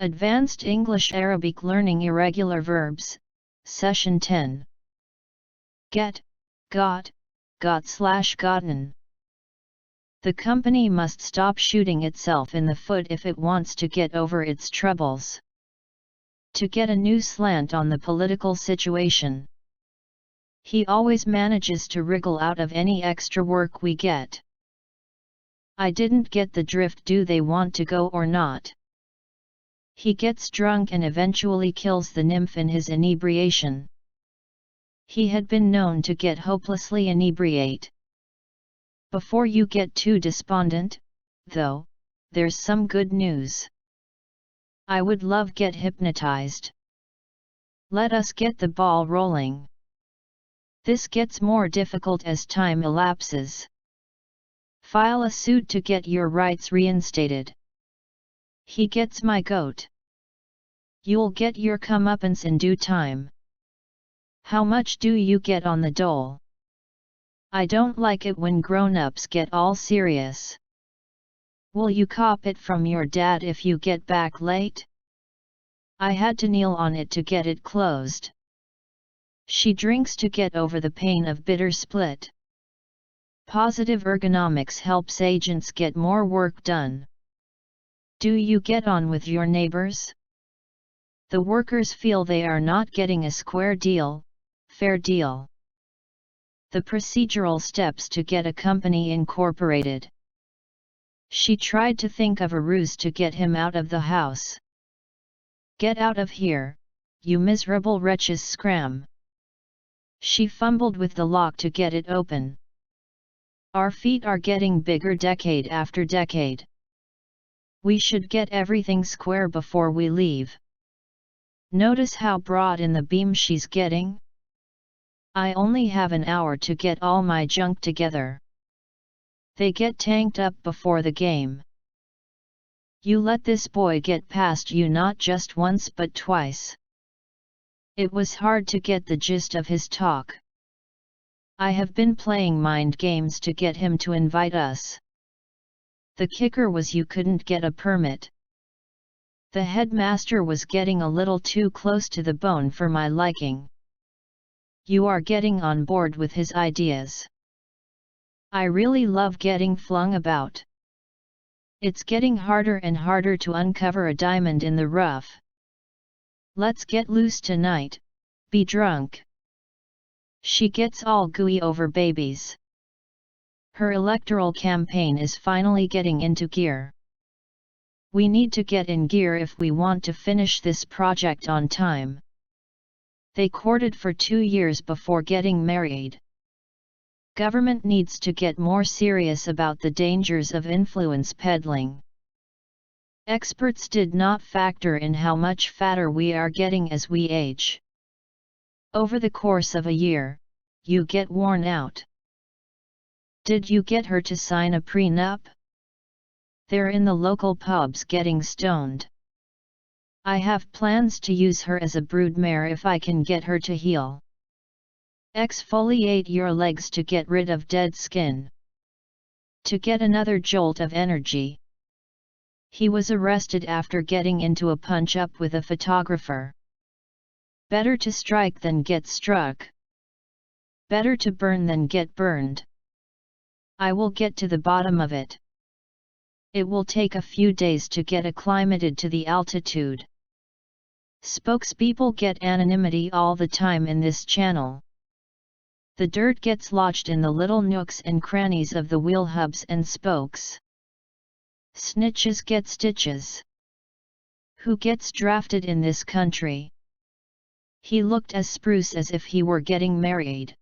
Advanced English Arabic Learning Irregular Verbs, Session 10. Get, got, got/gotten. The company must stop shooting itself in the foot if it wants to get over its troubles. To get a new slant on the political situation. He always manages to wriggle out of any extra work we get. I didn't get the drift. Do they want to go or not? He gets drunk and eventually kills the nymph in his inebriation. He had been known to get hopelessly inebriate. Before you get too despondent, though, there's some good news. I would love get hypnotized. Let us get the ball rolling. This gets more difficult as time elapses. File a suit to get your rights reinstated. He gets my goat. You'll get your comeuppance in due time. How much do you get on the dole? I don't like it when grown-ups get all serious. Will you cop it from your dad if you get back late? I had to kneel on it to get it closed. She drinks to get over the pain of bitter split. Positive ergonomics helps agents get more work done. Do you get on with your neighbors? The workers feel they are not getting a square deal, fair deal. The procedural steps to get a company incorporated. She tried to think of a ruse to get him out of the house. Get out of here, you miserable wretches, scram. She fumbled with the lock to get it open. Our feet are getting bigger decade after decade. We should get everything square before we leave. Notice how broad in the beam she's getting? I only have an hour to get all my junk together. They get tanked up before the game. You let this boy get past you not just once but twice. It was hard to get the gist of his talk. I have been playing mind games to get him to invite us. The kicker was you couldn't get a permit. The headmaster was getting a little too close to the bone for my liking. You are getting on board with his ideas. I really love getting flung about. It's getting harder and harder to uncover a diamond in the rough. Let's get loose tonight, be drunk. She gets all gooey over babies. Her electoral campaign is finally getting into gear. We need to get in gear if we want to finish this project on time. They courted for 2 years before getting married. Government needs to get more serious about the dangers of influence peddling. Experts did not factor in how much fatter we are getting as we age. Over the course of a year, you get worn out. Did you get her to sign a prenup? They're in the local pubs getting stoned. I have plans to use her as a broodmare if I can get her to heal. Exfoliate your legs to get rid of dead skin. To get another jolt of energy. He was arrested after getting into a punch-up with a photographer. Better to strike than get struck. Better to burn than get burned. I will get to the bottom of it. It will take a few days to get acclimated to the altitude. Spokespeople get anonymity all the time in this channel. The dirt gets lodged in the little nooks and crannies of the wheel hubs and spokes. Snitches get stitches. Who gets drafted in this country? He looked as spruce as if he were getting married.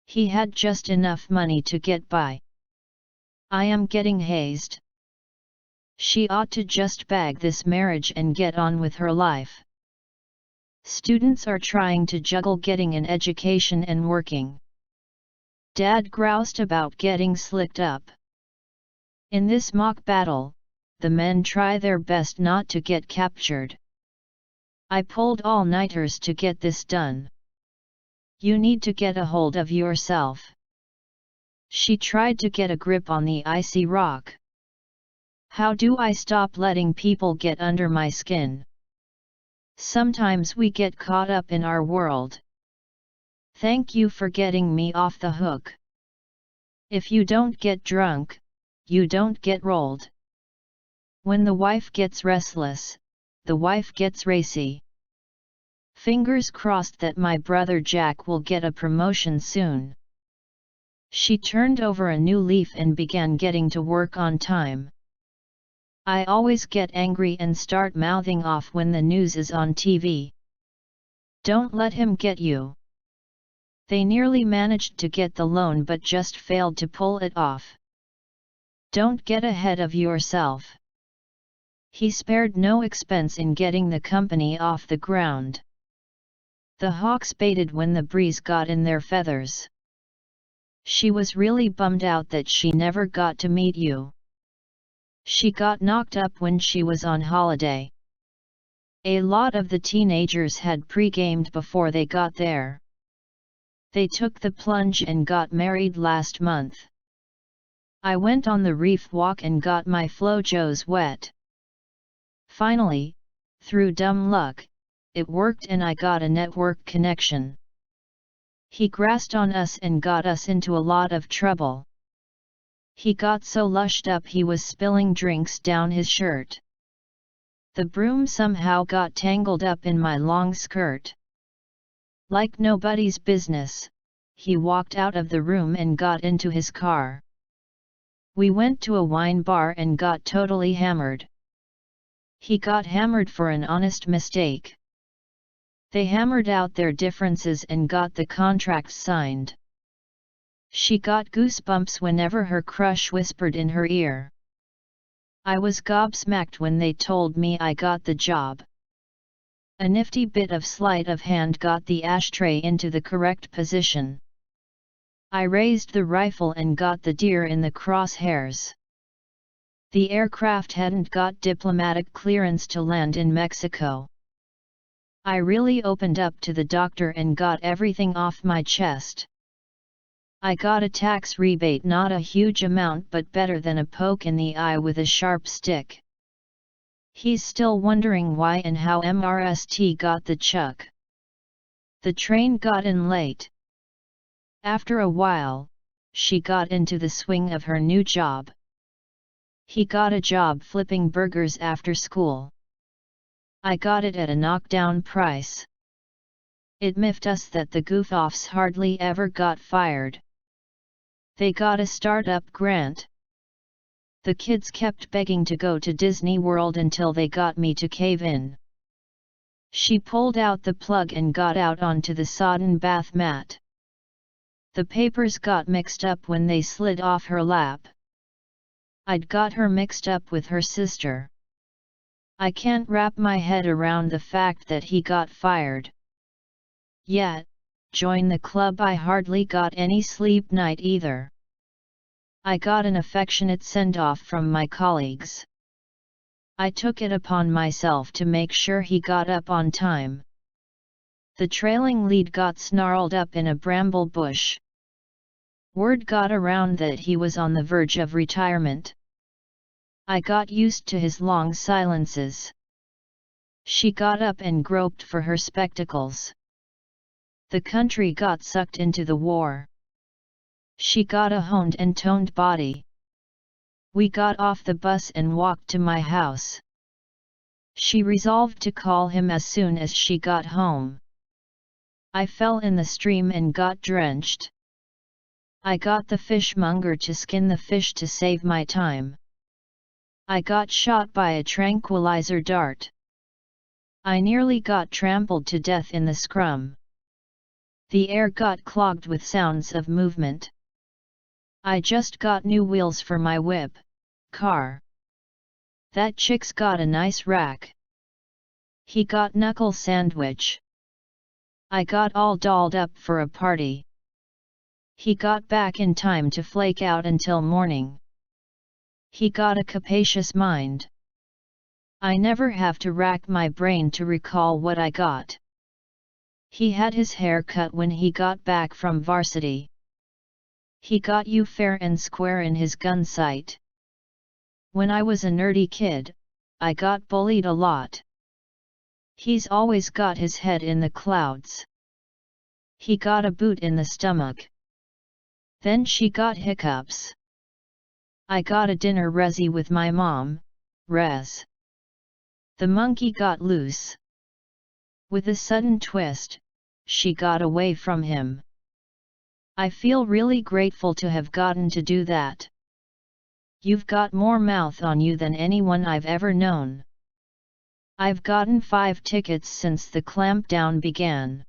He had just enough money to get by. I am getting hazed. She ought to just bag this marriage and get on with her life. Students are trying to juggle getting an education and working. Dad groused about getting slicked up. In this mock battle, the men try their best not to get captured. I pulled all-nighters to get this done. You need to get a hold of yourself. She tried to get a grip on the icy rock. How do I stop letting people get under my skin? Sometimes we get caught up in our world. Thank you for getting me off the hook. If you don't get drunk, you don't get rolled. When the wife gets restless, the wife gets racy. Fingers crossed that my brother Jack will get a promotion soon. She turned over a new leaf and began getting to work on time. I always get angry and start mouthing off when the news is on TV. Don't let him get you. They nearly managed to get the loan but just failed to pull it off. Don't get ahead of yourself. He spared no expense in getting the company off the ground. The hawks baited when the breeze got in their feathers. She was really bummed out that she never got to meet you. She got knocked up when she was on holiday. A lot of the teenagers had pre-gamed before they got there. They took the plunge and got married last month. I went on the reef walk and got my flojos wet. Finally, through dumb luck, it worked and I got a network connection. He grassed on us and got us into a lot of trouble. He got so lushed up he was spilling drinks down his shirt. The broom somehow got tangled up in my long skirt. Like nobody's business, he walked out of the room and got into his car. We went to a wine bar and got totally hammered. He got hammered for an honest mistake. They hammered out their differences and got the contracts signed. She got goosebumps whenever her crush whispered in her ear. I was gobsmacked when they told me I got the job. A nifty bit of sleight of hand got the ashtray into the correct position. I raised the rifle and got the deer in the crosshairs. The aircraft hadn't got diplomatic clearance to land in Mexico. I really opened up to the doctor and got everything off my chest. I got a tax rebate, not a huge amount but better than a poke in the eye with a sharp stick. He's still wondering why and how MRST got the chuck. The train got in late. After a while, she got into the swing of her new job. He got a job flipping burgers after school. I got it at a knockdown price. It miffed us that the goof-offs hardly ever got fired. They got a startup grant. The kids kept begging to go to Disney World until they got me to cave in. She pulled out the plug and got out onto the sodden bath mat. The papers got mixed up when they slid off her lap. I'd got her mixed up with her sister. I can't wrap my head around the fact that he got fired. Yet, join the club, I hardly got any sleep night either. I got an affectionate send-off from my colleagues. I took it upon myself to make sure he got up on time. The trailing lead got snarled up in a bramble bush. Word got around that he was on the verge of retirement. I got used to his long silences. She got up and groped for her spectacles. The country got sucked into the war. She got a honed and toned body. We got off the bus and walked to my house. She resolved to call him as soon as she got home. I fell in the stream and got drenched. I got the fishmonger to skin the fish to save my time. I got shot by a tranquilizer dart. I nearly got trampled to death in the scrum. The air got clogged with sounds of movement. I just got new wheels for my whip, car. That chick's got a nice rack. He got knuckle sandwich. I got all dolled up for a party. He got back in time to flake out until morning. He got a capacious mind. I never have to rack my brain to recall what I got. He had his hair cut when he got back from varsity. He got you fair and square in his gun sight. When I was a nerdy kid, I got bullied a lot. He's always got his head in the clouds. He got a boot in the stomach. Then she got hiccups. I got a dinner resi with my mom, res. The monkey got loose. With a sudden twist, she got away from him. I feel really grateful to have gotten to do that. You've got more mouth on you than anyone I've ever known. I've gotten 5 tickets since the clampdown began.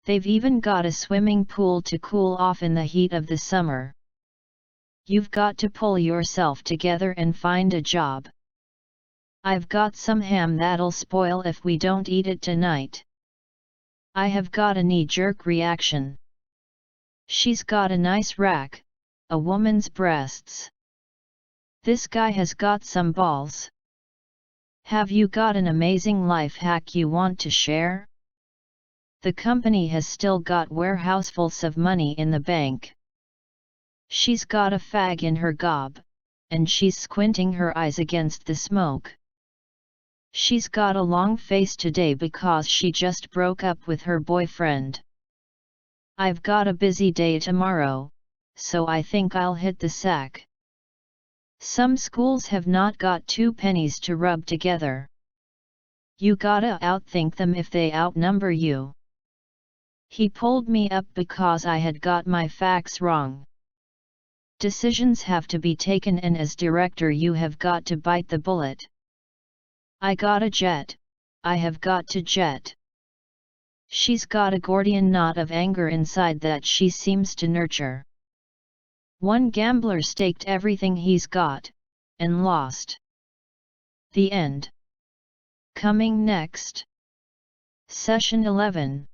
They've even got a swimming pool to cool off in the heat of the summer. You've got to pull yourself together and find a job. I've got some ham that'll spoil if we don't eat it tonight. I have got a knee-jerk reaction. She's got a nice rack, a woman's breasts. This guy has got some balls. Have you got an amazing life hack you want to share? The company has still got warehousefuls of money in the bank. She's got a fag in her gob, and she's squinting her eyes against the smoke. She's got a long face today because she just broke up with her boyfriend. I've got a busy day tomorrow, so I think I'll hit the sack. Some schools have not got 2 pennies to rub together. You gotta outthink them if they outnumber you. He pulled me up because I had got my facts wrong. Decisions have to be taken, and as director you have got to bite the bullet. I got a jet, I have got to jet. She's got a Gordian knot of anger inside that she seems to nurture. One gambler staked everything he's got, and lost. The end. Coming next. Session 11.